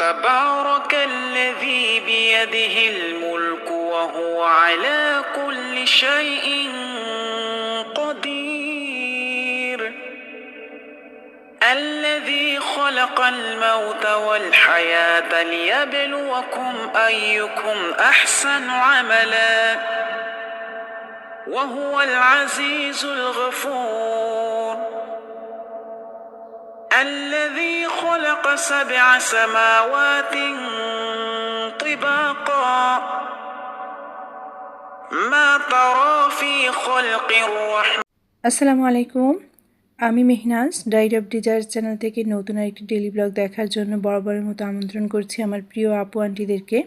تبارك الذي بيده الملك وهو على كل شيء قدير الذي خلق الموت والحياة ليبلوكم أيكم أحسن عملا وهو العزيز الغفور الذي خلق 7 سماوات طباقا ما ترى في خلق الرحمن আসসালামু আলাইকুম। আমি Mehnaz diary of desire channel থেকে নতুন একটি ডেইলি ব্লগ দেখার জন্য বরাবরের মতো আমন্ত্রণ করছি আমার প্রিয় আপু আন্টিদেরকে।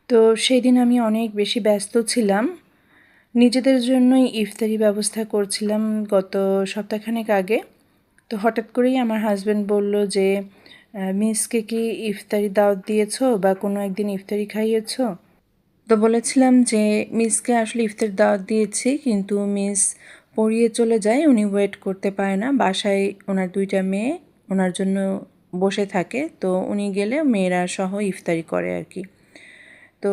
তো সেই দিন আমি অনেক বেশি ব্যস্ত ছিলাম, নিজেদের জন্যই ইফতারি ব্যবস্থা করছিলাম গত সপ্তাহখানেক আগে। তো হঠাৎ করেই আমার হাজব্যান্ড বলল যে মিসকে কি ইফতারি দাওয়াত দিয়েছো বা কোনো একদিন ইফতারি খাইয়েছো? তো বলেছিলাম যে মিসকে আসলে ইফতার দাওয়াত দিয়েছি, কিন্তু মিস পড়িয়ে চলে যায়, উনি ওয়েট করতে পারে না, বাসায় ওনার 2টা মেয়ে ওনার জন্য বসে থাকে, তো উনি গেলে মেয়েরা সহ ইফতারি করে আর কি। তো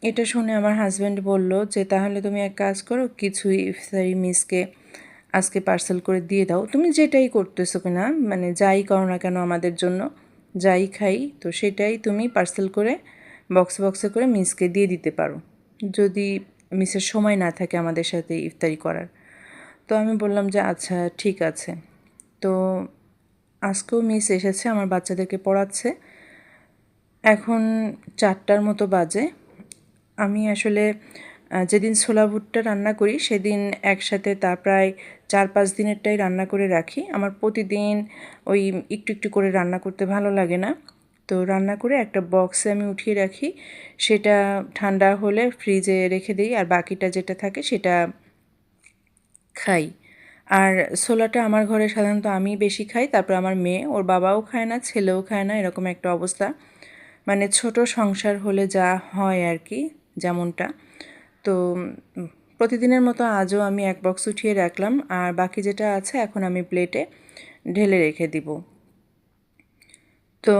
এটা শুনে আমার হাজব্যান্ড বলল যে তাহলে তুমি এক কাজ করো, কিছু ইফতারি মিসকে আজকে পার্সেল করে দিয়ে দাও, তুমি যেটাই করতেছো কিনা, মানে যাই করো না কেন আমাদের জন্য, যাই খাই তো সেটাই তুমি পার্সেল করে বক্সে করে মিসকে দিয়ে দিতে পারো, যদি মিসের সময় না থাকে আমাদের সাথে ইফতারি করার। তো আমি বললাম যে আচ্ছা ঠিক আছে। তো আজকেও মিস এসেছে, আমার বাচ্চাদেরকে পড়াচ্ছে। এখন 4টার মতো বাজে। আমি আসলে যেদিন ছোলা ভুট্টা রান্না করি সেদিন একসাথে তা প্রায় 4-5 দিনেরটাই রান্না করে রাখি। আমার প্রতিদিন ওই একটু একটু করে রান্না করতে ভালো লাগে না, তো রান্না করে একটা বক্সে আমি উঠিয়ে রাখি, সেটা ঠান্ডা হলে ফ্রিজে রেখে দিই, আর বাকিটা যেটা থাকে সেটা খাই। আর ছোলাটা আমার ঘরে সাধারণত আমি বেশি খাই, তারপর আমার মেয়ে, ওর বাবাও খায় না, ছেলেও খায় না, এরকম একটা অবস্থা। মানে ছোট সংসার হলে যা হয় আর কি, যেমনটা। তো প্রতিদিনের মতো আজও আমি এক বক্স উঠিয়ে রাখলাম, আর বাকি যেটা আছে এখন আমি প্লেটে ঢেলে রেখে দিব। তো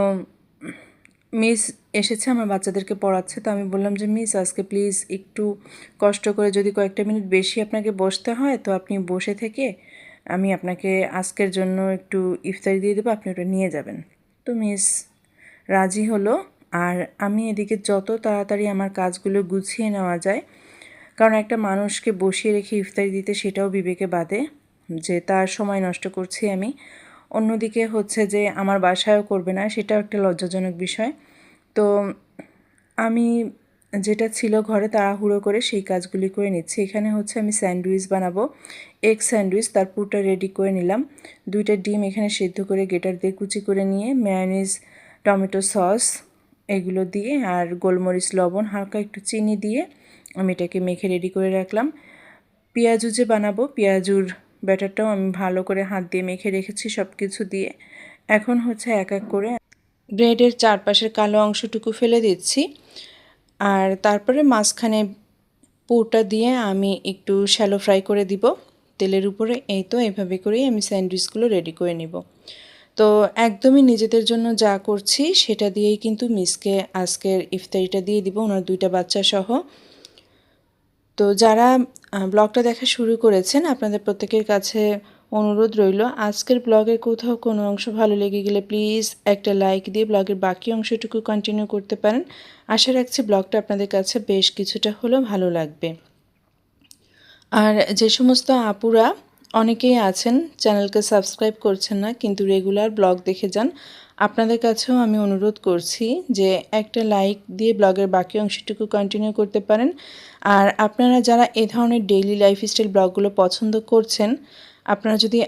মিস এসেছে, আমার বাচ্চাদেরকে পড়াচ্ছে। তো আমি বললাম যে মিস আজকে প্লিজ একটু কষ্ট করে, যদি কয়েকটা মিনিট বেশি আপনাকে বসতে হয় তো আপনি বসে থেকে আমি আপনাকে আজকের জন্য একটু ইফতারি দিয়ে দেবো, আপনি ওটা নিয়ে যাবেন। তো মিস রাজি হলো। আর আমি এদিকে যত তাড়াতাড়ি আমার কাজগুলো গুছিয়ে নেওয়া যায়, কারণ একটা মানুষকে বসিয়ে রেখে ইফতারি দিতে সেটাও বিবেকে বাধে যে তার সময় নষ্ট করছি আমি। অন্যদিকে হচ্ছে যে আমার বাসায়ও করবে না, সেটাও একটা লজ্জাজনক বিষয়। তো আমি যেটা ছিল ঘরে তাড়াহুড়ো করে সেই কাজগুলি করে নিচ্ছি। এখানে হচ্ছে আমি স্যান্ডউইচ বানাবো, এগ স্যান্ডউইচ, তার পুরটা রেডি করে নিলাম। 2টা ডিম এখানে সেদ্ধ করে গ্রেটার দিয়ে কুচি করে নিয়ে মেয়োনিজ, টমেটো সস এগুলো দিয়ে আর গোলমরিচ, লবণ, হালকা একটু চিনি দিয়ে আমি এটাকে মেখে রেডি করে রাখলাম। পেঁয়াজু যে বানাবো, পেঁয়াজুর ব্যাটারটাও আমি ভালো করে হাত দিয়ে মেখে রেখেছি সব কিছু দিয়ে। এখন হচ্ছে এক এক করে ব্রেডের চারপাশের কালো অংশটুকু ফেলে দিচ্ছি, আর তারপরে মাঝখানে পুরটা দিয়ে আমি একটু শ্যালো ফ্রাই করে দিব তেলের উপরে। এই তো এভাবে করেই আমি স্যান্ডউইচগুলো রেডি করে নিব। তো একদমই নিজেদের জন্য যা করছি সেটা দিয়েই কিন্তু মিসকে আজকের ইফতারিটা দিয়ে দিব, ওনার 2টা বাচ্চা সহ। তো যারা ব্লগটা দেখা শুরু করেছেন আপনাদের প্রত্যেকের কাছে অনুরোধ রইল, আজকের ব্লগের কোথাও কোনো অংশ ভালো লেগে গেলে প্লিজ একটা লাইক দিয়ে ব্লগের বাকি অংশটুকু কন্টিনিউ করতে পারেন। আশা রাখছি ব্লগটা আপনাদের কাছে বেশ কিছুটা হলেও ভালো লাগবে। আর যে সমস্ত আপুরা অনেকেই আছেন চ্যানেলকে সাবস্ক্রাইব করছেন না কিন্তু রেগুলার ব্লগ দেখে যান, আপনাদের কাছেও আমি অনুরোধ করছি যে একটা লাইক দিয়ে ব্লগের বাকি অংশটুকু কন্টিনিউ করতে পারেন। আর আপনারা যারা এই ধরনের ডেইলি লাইফস্টাইল ব্লগগুলো পছন্দ করছেন, আপনারা যদি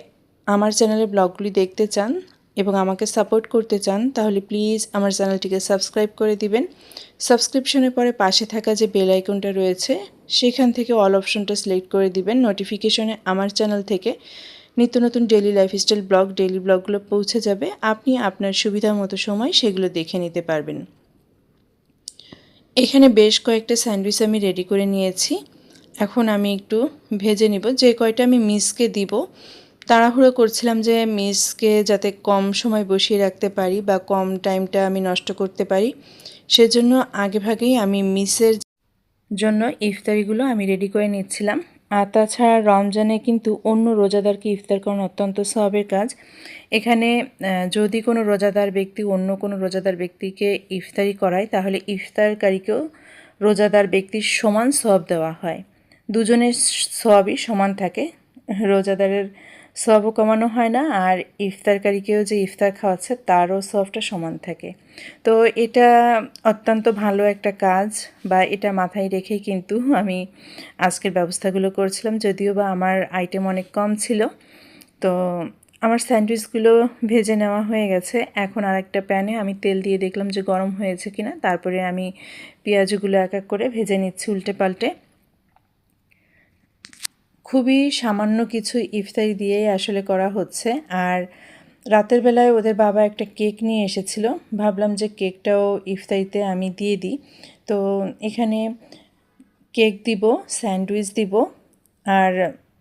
আমার চ্যানেলের ব্লগগুলি দেখতে চান এবং আমাকে সাপোর্ট করতে চান তাহলে প্লিজ আমার চ্যানেলটিকে সাবস্ক্রাইব করে দিবেন। সাবস্ক্রিপশনের পরে পাশে থাকা যে বেল আইকনটা রয়েছে সেখান থেকে অল অপশনটা সিলেক্ট করে দিবেন। নোটিফিকেশনে আমার চ্যানেল থেকে নিত্য নতুন ডেইলি লাইফস্টাইল ব্লগ, ডেইলি ব্লগগুলো পৌঁছে যাবে, আপনি আপনার সুবিধা মতো সময় সেগুলো দেখে নিতে পারবেন। এখানে বেশ কয়েকটা স্যান্ডউইচ আমি রেডি করে নিয়েছি, এখন আমি একটু ভেজে নিব। যে কয়টা আমি মিসকে দিব তাড়াহুড়ো করছিলাম যে মিসকে যাতে কম সময় বসিয়ে রাখতে পারি বা কম টাইমটা আমি নষ্ট করতে পারি, সেজন্য আগেভাগেই আমি মিসের জন্য ইফতারিগুলো আমি রেডি করে নিচ্ছিলাম। আর তাছাড়া রমজানে কিন্তু অন্য রোজাদারকে ইফতার করানো অত্যন্ত সওয়াবের কাজ। এখানে যদি কোনো রোজাদার ব্যক্তি অন্য কোনো রোজাদার ব্যক্তিকে ইফতারি করায়, তাহলে ইফতারকারীকেও রোজাদার ব্যক্তির সমান সওয়াব দেওয়া হয়। দুজনের সওয়াবই সমান থাকে, রোজাদারের সওয়াবও কমানো হয় না, আর ইফতারকারীকেও যে ইফতার খাওয়াচ্ছে তারও সওয়াবটা সমান থাকে। তো এটা অত্যন্ত ভালো একটা কাজ, বা এটা মাথায় রেখেই কিন্তু আমি আজকের ব্যবস্থাগুলো করছিলাম, যদিও বা আমার আইটেম অনেক কম ছিল। তো আমার স্যান্ডউইচগুলো ভেজে নেওয়া হয়ে গেছে। এখন আরেকটা প্যানে আমি তেল দিয়ে দেখলাম যে গরম হয়েছে কিনা, তারপরে আমি পেঁয়াজগুলো এক এক করে ভেজে নিচ্ছি উল্টে পাল্টে। খুবই সামান্য কিছু ইফতারি দিয়েই আসলে করা হচ্ছে। আর রাতের বেলায় ওদের বাবা একটা কেক নিয়ে এসেছিল, ভাবলাম যে কেকটাও ইফতারিতে আমি দিয়ে দিই। তো এখানে কেক দিব, স্যান্ডউইচ দিব, আর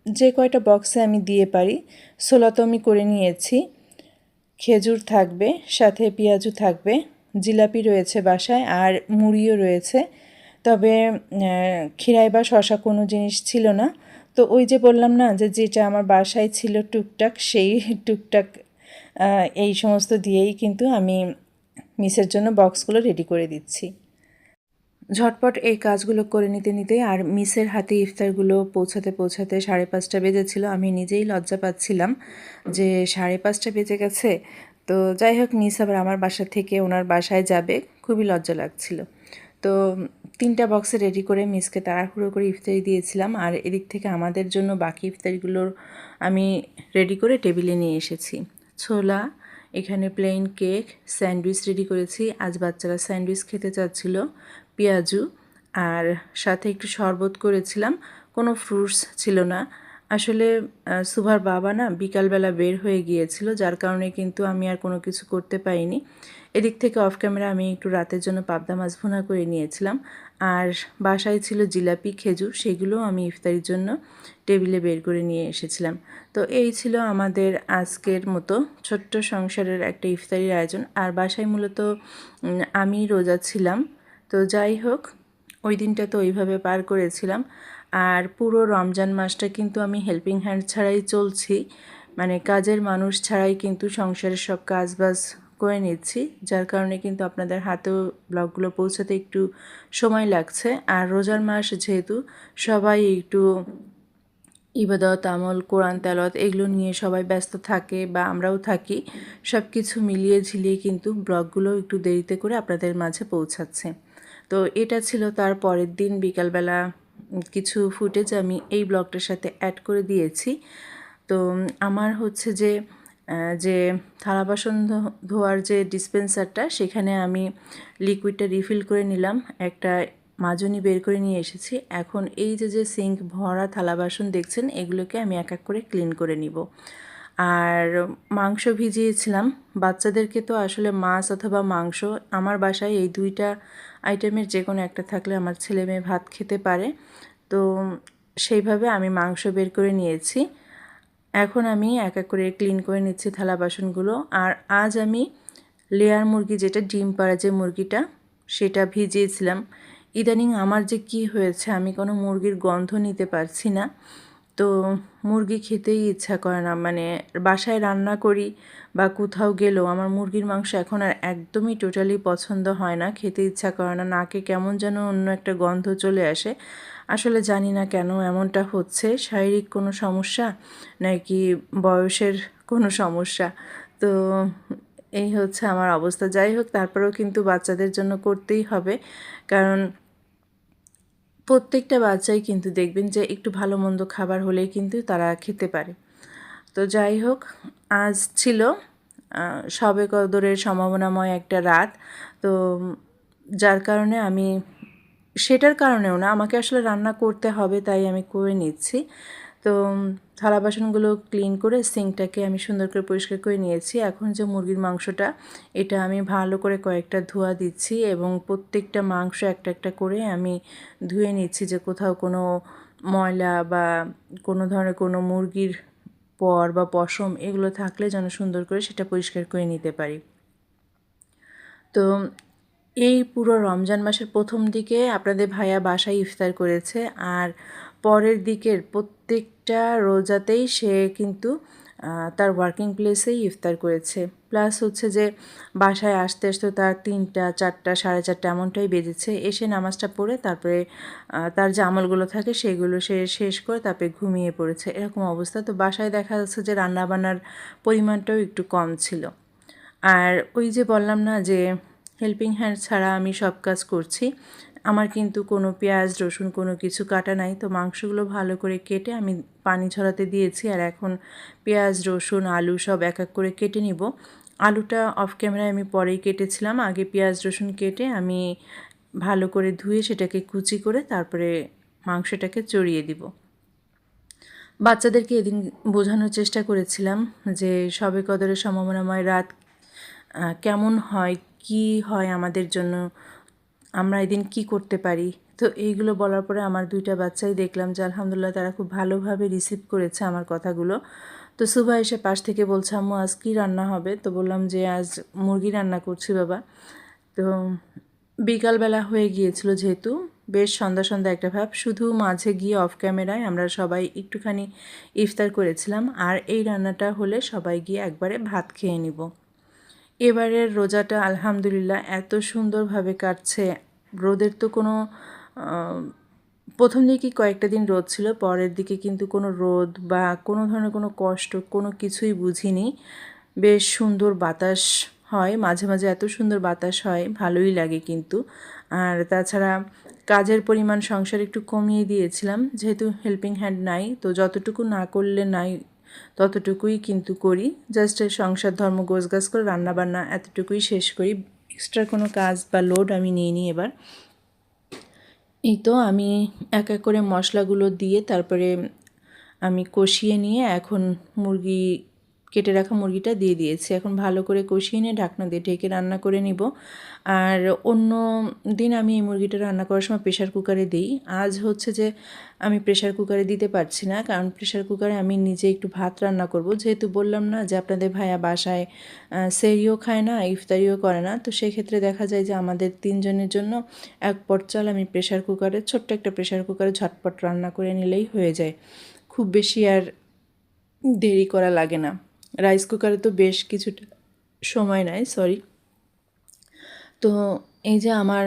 যে কয়টা বক্সে আমি দিয়ে পারি ছোলা তো আমি করে নিয়েছি। খেজুর থাকবে, সাথে পেঁয়াজু থাকবে, জিলাপি রয়েছে বাসায়, আর মুড়িও রয়েছে। তবে খিরাই বা শশা কোনো জিনিস ছিল না। তো ওই যে বললাম না যে যেটা আমার বাসায় ছিল টুকটাক, সেই টুকটাক এই সমস্ত দিয়েই কিন্তু আমি মিসের জন্য বক্সগুলো রেডি করে দিচ্ছি। ঝটপট এই কাজগুলো করে নিতে নিতে আর মিসের হাতে ইফতারগুলো পৌঁছাতে পৌঁছাতে 5:30 বেজেছিল। আমি নিজেই লজ্জা পাচ্ছিলাম যে 5:30 বেজে গেছে। তো যাই হোক, মিস আবার আমার বাসা থেকে ওনার বাসায় যাবে, খুবই লজ্জা লাগছিল। তো 3টা বক্সে রেডি করে মিসকে তাড়াহুড়ো করে ইফতারি দিয়েছিলাম, আর এদিক থেকে আমাদের জন্য বাকি ইফতারিগুলোর আমি রেডি করে টেবিলে নিয়ে এসেছি। ছোলা, এখানে প্লেন কেক, স্যান্ডউইচ রেডি করেছি। আজ বাচ্চারা স্যান্ডউইচ খেতে চাচ্ছিল, পেঁয়াজু, আর সাথে একটু শরবত করেছিলাম। কোনো ফ্রুটস ছিল না আসলে। সুভার বাবা না বিকালবেলা বের হয়ে গিয়েছিল, যার কারণে কিন্তু আমি আর কোনো কিছু করতে পারিনি। এদিক থেকে অফ ক্যামেরা আমি একটু রাতের জন্য পাবদা মাছ ভুনা করে নিয়েছিলাম, আর বাসায় ছিল জিলাপি, খেজুর, সেগুলোও আমি ইফতারির জন্য টেবিলে বের করে নিয়ে এসেছিলাম। তো এই ছিল আমাদের আজকের মতো ছোট্ট সংসারের একটা ইফতারির আয়োজন। আর বাসায় মূলত আমি রোজা ছিলাম। তো যাই হোক, ওই দিনটা তো ওইভাবে পার করেছিলাম। আর পুরো রমজান মাসটা কিন্তু আমি হেল্পিং হ্যান্ড ছাড়াই চলছি, মানে কাজের মানুষ ছাড়াই কিন্তু সংসারের সব কাজবাজ করে নিচ্ছি, যার কারণে কিন্তু আপনাদের হাতেও ব্লগগুলো পৌঁছাতে একটু সময় লাগছে। আর রোজার মাস যেহেতু সবাই একটু ইবাদত আমল, কোরআন তেলাওয়াত এগুলো নিয়ে সবাই ব্যস্ত থাকে, বা আমরাও থাকি, সব কিছু মিলিয়ে ঝিলিয়ে কিন্তু ব্লগগুলো একটু দেরিতে করে আপনাদের মাঝে পৌঁছাচ্ছে। তো এটা ছিল তার পরের দিন বিকালবেলা কিছু ফুটেজ আমি এই ব্লগটার সাথে অ্যাড করে দিয়েছি। তো আমার হচ্ছে যে যে থালা বাসন ধোয়ার যে ডিসপেন্সারটা, সেখানে আমি লিকুইডটা রিফিল করে নিলাম, একটা মাজনি বের করে নিয়ে এসেছি। এখন এই যে সিঙ্ক ভরা থালা বাসন দেখছেন, এগুলোকে আমি এক এক করে ক্লিন করে নিব। আর মাংস ভিজিয়েছিলাম বাচ্চাদেরকে, তো আসলে মাছ অথবা মাংস, আমার বাসায় এই দুইটা আইটেমের যে কোনো একটা থাকলে আমার ছেলে মেয়ে ভাত খেতে পারে। তো সেইভাবে আমি মাংস বের করে নিয়েছি। এখন আমি এক এক করে ক্লিন করে নিচ্ছি থালা বাসনগুলো। আর আজ আমি লেয়ার মুরগি, যেটা ডিম পাড়া যে মুরগিটা, সেটা ভিজিয়েছিলাম। ইদানিং আমার যে কি হয়েছে, আমি কোনো মুরগির গন্ধ নিতে পারছি না। তো মুরগি খেতেই ইচ্ছা করে না, মানে বাসায় রান্না করি বা কোথাও গেলেও আমার মুরগির মাংস এখন আর একদমই টোটালি পছন্দ হয় না, খেতে ইচ্ছা করে না, নাকে কেমন যেন অন্য একটা গন্ধ চলে আসে। আসলে জানি না কেন এমনটা হচ্ছে, শারীরিক কোনো সমস্যা নাকি বয়সের কোনো সমস্যা। তো এই হচ্ছে আমার অবস্থা। যাই হোক, তারপরেও কিন্তু বাচ্চাদের জন্য করতেই হবে, কারণ প্রত্যেকটা বাচ্চাই কিন্তু দেখবেন যে একটু ভালো মন্দ খাবার হলেই কিন্তু তারা খেতে পারে। তো যাই হোক, আজ ছিল শবে কদরের সম্ভাবনাময় একটা রাত। তো যার কারণে আমি, সেটার কারণেও না, আমাকে আসলে রান্না করতে হবে, তাই আমি করে নিচ্ছি। তো থালা বাসনগুলো ক্লিন করে সিঙ্কটাকে আমি সুন্দর করে পরিষ্কার করে নিয়েছি। এখন যে মুরগির মাংসটা, এটা আমি ভালো করে কয়েকটা ধোয়া দিচ্ছি, এবং প্রত্যেকটা মাংস একটা একটা করে আমি ধুয়ে নিচ্ছি, যে কোথাও কোনো ময়লা বা কোনো ধরনের কোনো মুরগির পর বা পশম এগুলো থাকলে যেন সুন্দর করে সেটা পরিষ্কার করে নিতে পারি। তো এই পুরো রমজান মাসের প্রথম দিকে আপনাদের ভাইয়া বাসায় ইফতার করেছে, আর পরের দিকের প্রত্যেকটা রোজাতেই সে কিন্তু তার ওয়ার্কিং প্লেসেই ইফতার করেছে। প্লাস হচ্ছে যে বাসায় আসতে আসতে তার 3টা 4টা 4:30 এমনটাই বেজেছে। এসে নামাজটা পড়ে তারপরে তার যে আমলগুলো থাকে সেগুলো সে শেষ করে তারপরে ঘুমিয়ে পড়েছে, এরকম অবস্থা। তো বাসায় দেখা যাচ্ছে যে রান্নাবান্নার পরিমাণটাও একটু কম ছিল। আর ওই যে বললাম না যে হেল্পিং হ্যান্ড ছাড়া আমি সব কাজ করছি, আমার কিন্তু কোনো পেঁয়াজ রসুন কোনো কিছু কাটা নাই। তো মাংসগুলো ভালো করে কেটে আমি পানি ঝরাতে দিয়েছি, আর এখন পেঁয়াজ রসুন আলু সব এক এক করে কেটে নিব। আলুটা অফ ক্যামেরায় আমি পরেই কেটেছিলাম, আগে পেঁয়াজ রসুন কেটে আমি ভালো করে ধুয়ে সেটাকে কুচি করে তারপরে মাংসটাকে চড়িয়ে দিব। বাচ্চাদেরকে এদিন বোঝানোর চেষ্টা করেছিলাম যে শবে কদরের সম্ভাবনাময় রাত কেমন হয়, কি হয় আমাদের জন্য, আমরা এদিন কি করতে পারি। তো এইগুলো বলার পরে আমার 2টা বাচ্চাই দেখলাম যে আলহামদুলিল্লাহ তারা খুব ভালোভাবে রিসিভ করেছে আমার কথাগুলো। তো সুভা এসে পাশ থেকে বলছে, আম্মু আজ কী রান্না হবে? তো বললাম যে আজ মুরগি রান্না করছি বাবা। তো বিকালবেলা হয়ে গিয়েছিল, যেহেতু বেশ সন্ধ্যা সন্ধ্যা একটা ভাব, শুধু মাঝে গিয়ে অফ ক্যামেরায় আমরা সবাই একটুখানি ইফতার করেছিলাম, আর এই রান্নাটা হলে সবাই গিয়ে একবারে ভাত খেয়ে নিব। এবারের রোজাটা আলহামদুলিল্লাহ এত সুন্দরভাবে কাটছে। রোদের তো কোনো প্রথম দিকে কয়েকটা দিন রোদ ছিল, পরের দিকে কিন্তু কোনো রোদ বা কোনো ধরনের কোনো কষ্ট কোনো কিছুই বুঝিনি। বেশ সুন্দর বাতাস হয়, মাঝে মাঝে এত সুন্দর বাতাস হয়, ভালোই লাগে কিন্তু। আর তাছাড়া কাজের পরিমাণ সংসার একটু কমিয়ে দিয়েছিলাম, যেহেতু হেল্পিং হ্যান্ড নাই, তো যতটুকু না করলে নাই ততটুকুই কিন্তু করি। জাস্ট সংসার ধর্ম গোছগাছ করে রান্নাবান্না এতটুকুই শেষ করি, এক্সট্রা কোনো কাজ বা লোড আমি নিইনি এবার। এই তো আমি এক এক করে মশলাগুলো দিয়ে তারপরে আমি কষিয়ে নিয়ে এখন কেটে রাখা মুরগিটা দিয়ে দিয়েছি। এখন ভালো করে কষিয়ে নিয়ে ঢাকনা দিয়ে ঢেকে রান্না করে নিব। আর অন্য দিন আমি এই মুরগিটা রান্না করার সময় প্রেশার কুকারে দিই। আজ হচ্ছে যে আমি প্রেশার কুকারে দিতে পারছি না, কারণ প্রেশার কুকারে আমি নিজে একটু ভাত রান্না করব। যেহেতু বললাম না যে আপনাদের ভাইয়া বাসায় সেহরিও খায় না, ইফতারিও করে না, তো সেই ক্ষেত্রে দেখা যায় যে আমাদের 3 জনের জন্য এক পট চাল আমি প্রেশার কুকারে, ছোট্ট একটা প্রেশার কুকারে ঝটপট রান্না করে নিলেই হয়ে যায়, খুব বেশি আর দেরি করা লাগে না। রাইস কুকারে তো বেশ কিছুটা সময় নেয়, সরি। তো এই যে আমার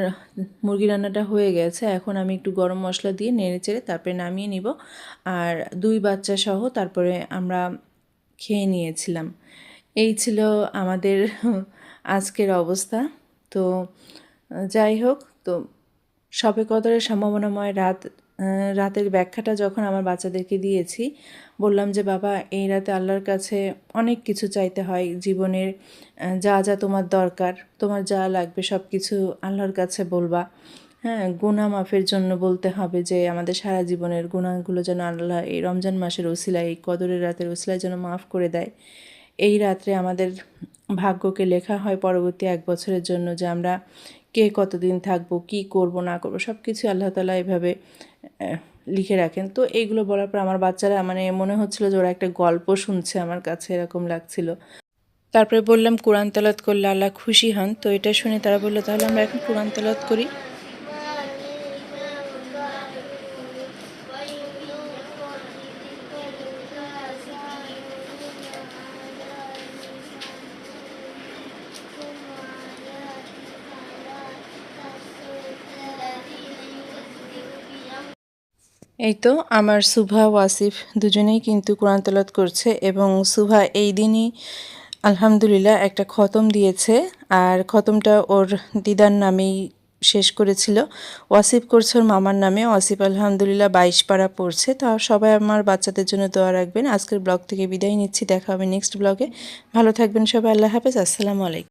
মুরগি রান্নাটা হয়ে গেছে, এখন আমি একটু গরম মশলা দিয়ে নেড়ে চেড়ে তারপরে নামিয়ে নিব। আর 2 বাচ্চা সহ তারপরে আমরা খেয়ে নিয়েছিলাম। এই ছিল আমাদের আজকের অবস্থা। তো যাই হোক, তো শবে কদরের সম্ভাবনাময় রাতের ব্যাখ্যাটা যখন আমার বাচ্চাদেরকে দিয়েছি, বললাম যে বাবা এই রাতে আল্লাহর কাছে অনেক কিছু চাইতে হয় জীবনের, যা যা তোমার দরকার, তোমার যা লাগবে সব কিছু আল্লাহর কাছে বলবা। হ্যাঁ, গুনাহ মাফের জন্য বলতে হবে যে আমাদের সারা জীবনের গুনাহগুলো যেন আল্লাহ এই রমজান মাসের ওসিলায়, এই কদরের রাতের ওসিলায় যেন মাফ করে দেয়। এই রাত্রে আমাদের ভাগ্যকে লেখা হয় পরবর্তী 1 বছরের জন্য, যে আমরা কে কতদিন থাকবো, কি করব না করব সব কিছু আল্লাহ তাআলা এভাবে লিখে রাখেন। তো এইগুলো বলার পর আমার বাচ্চারা মানে মনে হচ্ছিল যে ওরা একটা গল্প শুনছে আমার কাছে, এরকম লাগছিল। তারপরে বললাম কোরআন তেলাওয়াত করলে আল্লাহ খুশি হন। তো এটা শুনে তারা বললো তাহলে আমরা এখন কোরআন তেলাওয়াত করি। এই তো আমার সুভা ওয়াসিফ দুজনেই কিন্তু কোরআন তেলাওয়াত করছে, এবং সুভা এই দিনই আলহামদুলিল্লাহ একটা খতম দিয়েছে, আর খতমটা ওর দিদার নামেই শেষ করেছিল। ওয়াসিফ করছে ওর মামার নামে। ওয়াসিফ আলহামদুলিল্লাহ 22 পারা পড়ছে। তো সবাই আমার বাচ্চাদের জন্য দোয়া রাখবেন। আজকের ব্লগ থেকে বিদায় নিচ্ছি, দেখা হবে নেক্সট ব্লগে। ভালো থাকবেন সবাই, আল্লাহ হাফেজ, আসসালামু আলাইকুম।